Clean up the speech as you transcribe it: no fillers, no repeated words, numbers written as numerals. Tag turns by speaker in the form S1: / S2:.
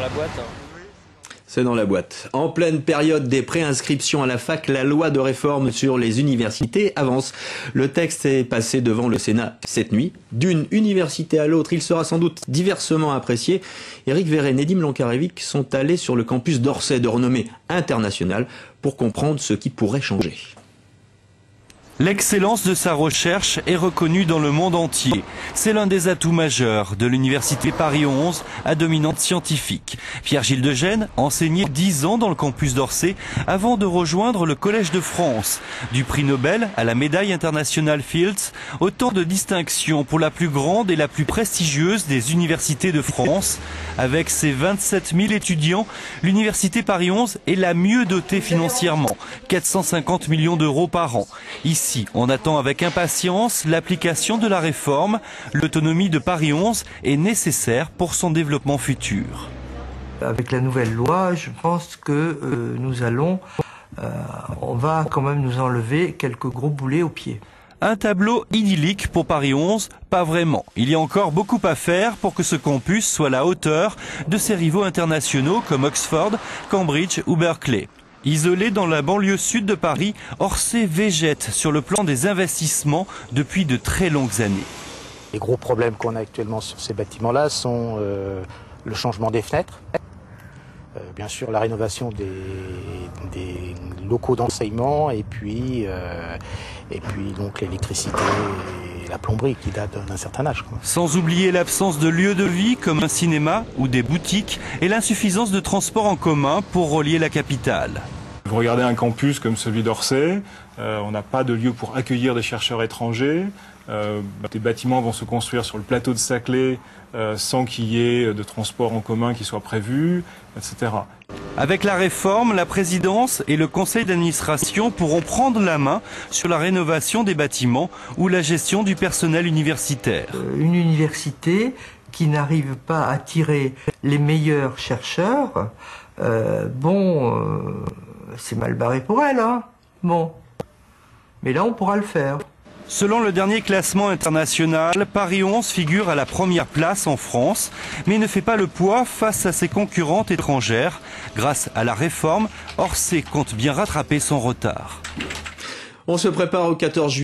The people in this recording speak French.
S1: la boîte.
S2: C'est dans la boîte. En pleine période des préinscriptions à la fac, la loi de réforme sur les universités avance. Le texte est passé devant le Sénat cette nuit. D'une université à l'autre, il sera sans doute diversement apprécié. Éric Verret et Nedim Lankarevic sont allés sur le campus d'Orsay de renommée internationale pour comprendre ce qui pourrait changer.
S3: L'excellence de sa recherche est reconnue dans le monde entier. C'est l'un des atouts majeurs de l'université Paris 11 à dominante scientifique. Pierre-Gilles de Gennes enseignait 10 ans dans le campus d'Orsay avant de rejoindre le Collège de France. Du prix Nobel à la médaille internationale Fields, autant de distinctions pour la plus grande et la plus prestigieuse des universités de France. Avec ses 27 000 étudiants, l'université Paris 11 est la mieux dotée financièrement, 450 millions d'euros par an. Ici, on attend avec impatience l'application de la réforme. L'autonomie de Paris 11 est nécessaire pour son développement futur.
S4: Avec la nouvelle loi, je pense que on va quand même nous enlever quelques gros boulets aux pieds.
S3: Un tableau idyllique pour Paris 11, pas vraiment. Il y a encore beaucoup à faire pour que ce campus soit à la hauteur de ses rivaux internationaux comme Oxford, Cambridge ou Berkeley. Isolé dans la banlieue sud de Paris, Orsay végète sur le plan des investissements depuis de très longues années.
S5: Les gros problèmes qu'on a actuellement sur ces bâtiments-là sont le changement des fenêtres, bien sûr la rénovation des locaux d'enseignement et puis donc l'électricité et la plomberie qui datent d'un certain âge.
S3: Sans oublier l'absence de lieux de vie comme un cinéma ou des boutiques et l'insuffisance de transports en commun pour relier la capitale.
S6: Vous regardez un campus comme celui d'Orsay, on n'a pas de lieu pour accueillir des chercheurs étrangers. Des bâtiments vont se construire sur le plateau de Saclay sans qu'il y ait de transport en commun qui soit prévu, etc.
S3: Avec la réforme, la présidence et le conseil d'administration pourront prendre la main sur la rénovation des bâtiments ou la gestion du personnel universitaire.
S4: Une université qui n'arrive pas à attirer les meilleurs chercheurs, c'est mal barré pour elle, hein. Bon, mais là on pourra le faire.
S3: Selon le dernier classement international, Paris 11 figure à la première place en France, mais ne fait pas le poids face à ses concurrentes étrangères. Grâce à la réforme, Orsay compte bien rattraper son retard.
S2: On se prépare au 14 juillet.